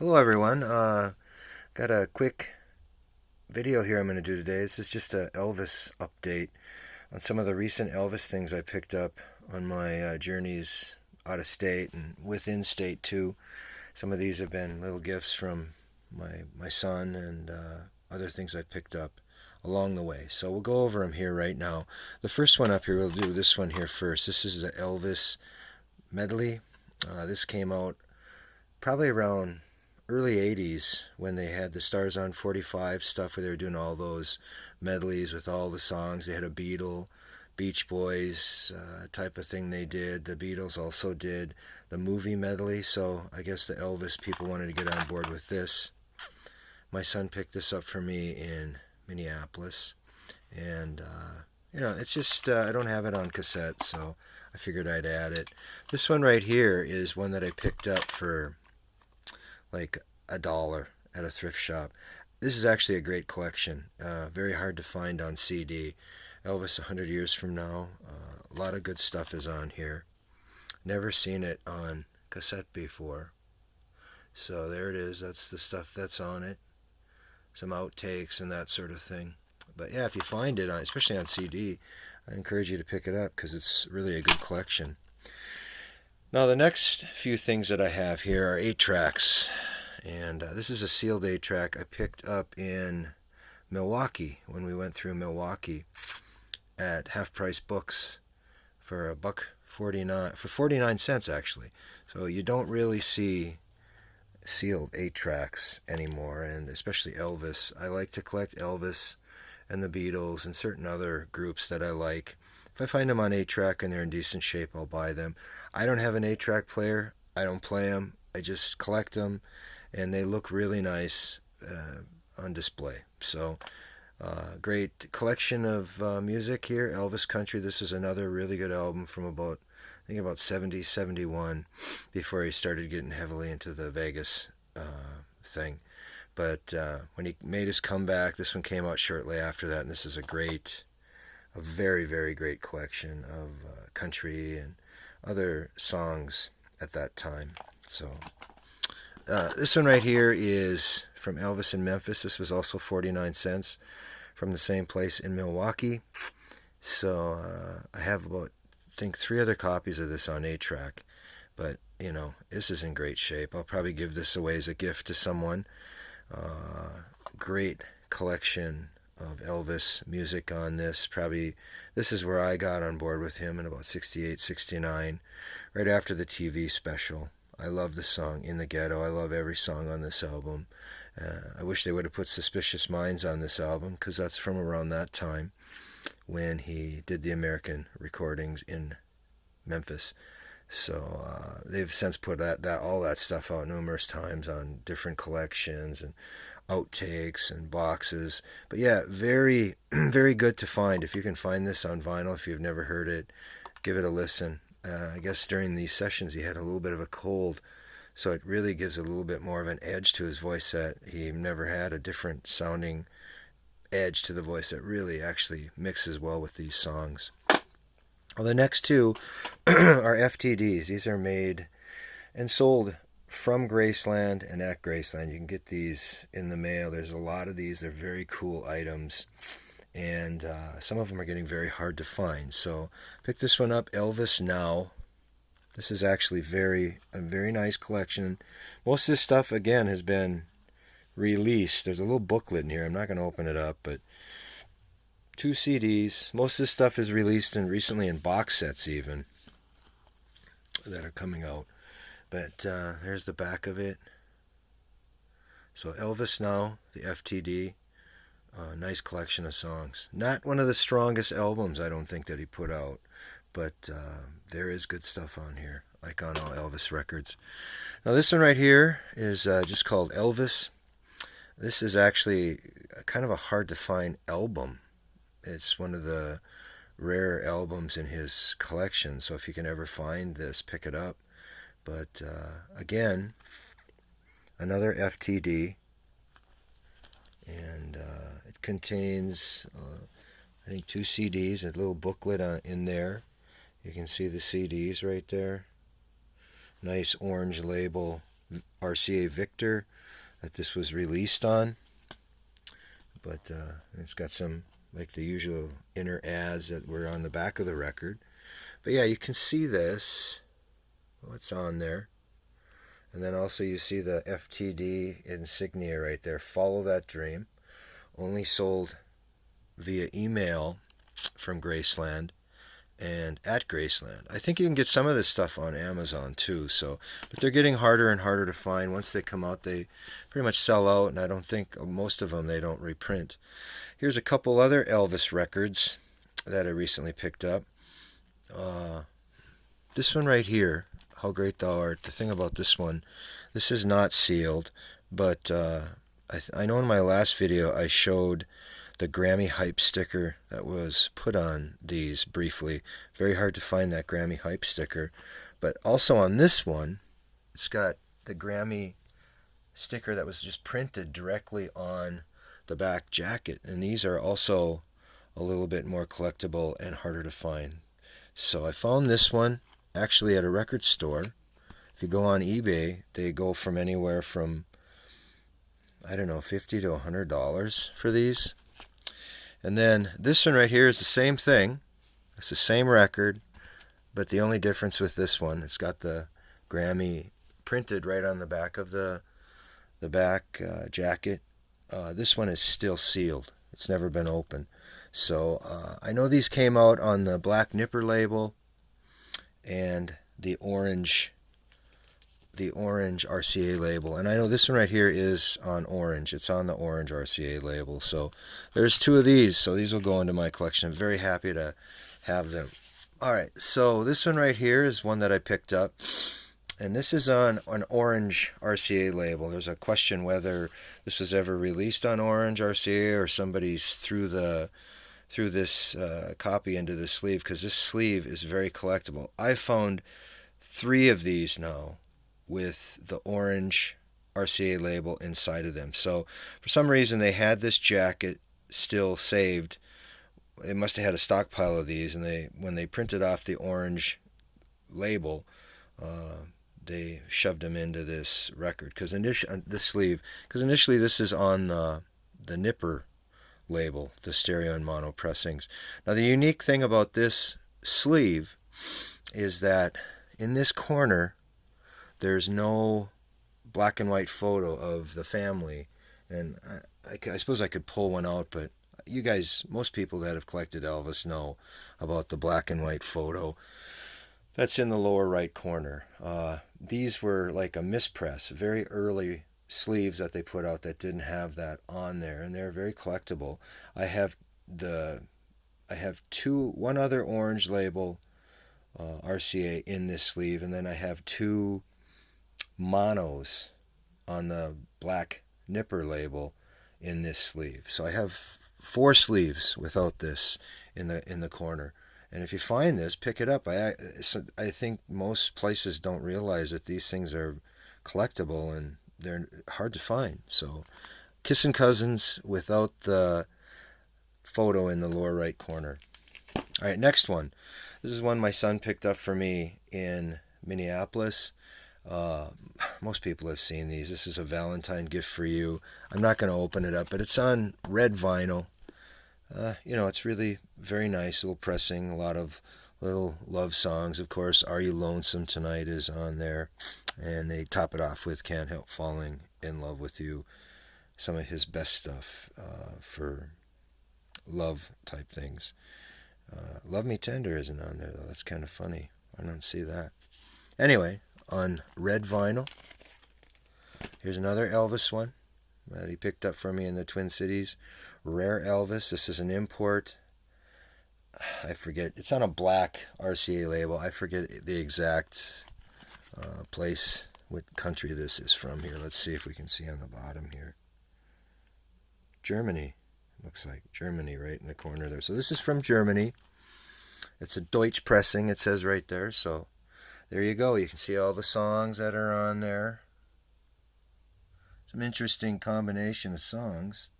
Hello everyone. Got a quick video here I'm going to do today. This is just a Elvis update on some of the recent Elvis things I picked up on my journeys out of state and within state too. Some of these have been little gifts from my son and other things I've picked up along the way. So we'll go over them here right now. The first one up here, we'll do this one here first. This is the Elvis Medley. This came out probably around early 80s when they had the Stars on 45 stuff where they were doing all those medleys with all the songs. They had a Beach Boys type of thing they did. The Beatles also did the movie medley, so I guess the Elvis people wanted to get on board with this. My son picked this up for me in Minneapolis, and it's just I don't have it on cassette, so I figured I'd add it. This one right here is one that I picked up for like $1 at a thrift shop. This is actually a great collection. Very hard to find on CD. Elvis 100 years from now. A lot of good stuff is on here. Never seen it on cassette before. So there it is. That's the stuff that's on it. Some outtakes and that sort of thing. But yeah, if you find it, especially on CD, I encourage you to pick it up because it's really a good collection. Now the next few things that I have here are 8-tracks. And this is a sealed 8-track I picked up in Milwaukee when we went through Milwaukee at Half Price Books for $1.49 for 49 cents actually. So you don't really see sealed 8-tracks anymore, and especially Elvis. I like to collect Elvis and the Beatles and certain other groups that I like. If I find them on 8-track and they're in decent shape, I'll buy them. I don't have an 8-track player. I don't play them. I just collect them, and they look really nice on display. So, great collection of music here. Elvis Country. This is another really good album from I think about 70, 71, before he started getting heavily into the Vegas thing. But when he made his comeback, this one came out shortly after that, and this is a very, very great collection of country and other songs at that time. So this one right here is from Elvis in Memphis. This was also 49 cents from the same place in Milwaukee. So I have about, I think, 3 other copies of this on 8-track. But, this is in great shape. I'll probably give this away as a gift to someone. Great collection of Elvis music on this. Probably this is where I got on board with him in about 68, 69, right after the TV special. I love the song In the Ghetto. I love every song on this album. I wish they would have put Suspicious Minds on this album because that's from around that time when he did the American recordings in Memphis. So they've since put all that stuff out numerous times on different collections and outtakes and boxes. But yeah, very, very good to find. If you can find this on vinyl, if you've never heard it, give it a listen. I guess during these sessions he had a little bit of a cold, so it really gives a little bit more of an edge to his voice that he never had, a different sounding edge to the voice that really actually mixes well with these songs. Well, the next two are FTDs. These are made and sold from Graceland and at Graceland. You can get these in the mail. There's a lot of these. They're very cool items, and some of them are getting very hard to find. So pick this one up, Elvis Now. This is actually a very nice collection. Most of this stuff, again, has been released. There's a little booklet in here. I'm not going to open it up, but 2 CDs. Most of this stuff is released recently in box sets even that are coming out. But here's the back of it. So Elvis Now, the FTD. Nice collection of songs. Not one of the strongest albums, I don't think, that he put out. But there is good stuff on here, like on all Elvis records. Now this one right here is just called Elvis. This is actually kind of a hard to find album. It's one of the rare albums in his collection, so if you can ever find this, pick it up. But again, another FTD, and it contains, I think, 2 CDs, a little booklet in there. You can see the CDs right there. Nice orange label, RCA Victor that this was released on. But it's got some, like the usual inner ads that were on the back of the record. But yeah, you can see this, what's on there. And then also you see the FTD insignia right there. Follow That Dream. Only sold via email from Graceland and at Graceland. I think you can get some of this stuff on Amazon too. So, but they're getting harder and harder to find. Once they come out, they pretty much sell out, and I don't think most of them they don't reprint. Here's a couple other Elvis records that I recently picked up. This one right here, How Great Thou Art. The thing about this one, this is not sealed, but I know in my last video I showed the Grammy Hype sticker that was put on these briefly. Very hard to find that Grammy Hype sticker. But also on this one, it's got the Grammy sticker that was just printed directly on the back jacket. And these are also a little bit more collectible and harder to find. So I found this one actually at a record store. If you go on eBay, they go from anywhere from, I don't know, $50 to $100 for these. And then this one right here is the same thing. It's the same record, but the only difference with this one, it's got the Grammy printed right on the back of the back jacket. This one is still sealed. It's never been opened. So I know these came out on the Black Nipper label and the orange RCA label. And I know this one right here is on orange. It's on the orange RCA label. So there's two of these. So these will go into my collection. I'm very happy to have them. All right. So this one right here is one that I picked up. And this is on an orange RCA label. There's a question whether this was ever released on orange RCA or somebody's threw this copy into the sleeve, because this sleeve is very collectible. I found 3 of these now with the orange RCA label inside of them. So for some reason they had this jacket still saved. They must have had a stockpile of these, and when they printed off the orange label, they shoved them into this record, because initially this is on the Nipper label, the stereo and mono pressings. Now the unique thing about this sleeve is that in this corner there's no black and white photo of the family, and I suppose I could pull one out, but you guys, most people that have collected Elvis know about the black and white photo that's in the lower right corner. These were like a mispress, very early sleeves that they put out that didn't have that on there, and they're very collectible. I have one other orange label RCA in this sleeve, and then I have 2 monos on the Black Nipper label in this sleeve. So I have 4 sleeves without this in the corner. And if you find this, pick it up. I think most places don't realize that these things are collectible and they're hard to find. So Kissin' Cousins without the photo in the lower right corner. All right, next one. This is one my son picked up for me in Minneapolis. Most people have seen these. This is a Valentine gift for you. I'm not going to open it up, but it's on red vinyl. It's really very nice, little pressing, a lot of little love songs. Of course, Are You Lonesome Tonight is on there, and they top it off with Can't Help Falling in Love with You, some of his best stuff for love type things. Love Me Tender isn't on there, though. That's kind of funny. I don't see that. Anyway, on red vinyl, here's another Elvis one that he picked up for me in the Twin Cities. Rare Elvis. This is an import. I forget. It's on a black RCA label. I forget the exact place, what country this is from here. Let's see if we can see on the bottom here. Germany. Looks like Germany right in the corner there. So this is from Germany. It's a Deutsch pressing, it says right there. So there you go. You can see all the songs that are on there. Some interesting combination of songs.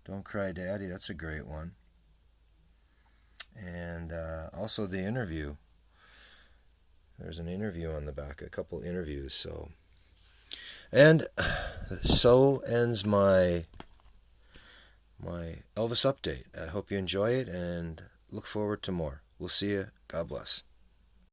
Don't Cry Daddy, that's a great one. And also the interview. There's an interview on the back, a couple interviews. So And so ends my Elvis update. I hope you enjoy it and look forward to more. We'll see you. God bless.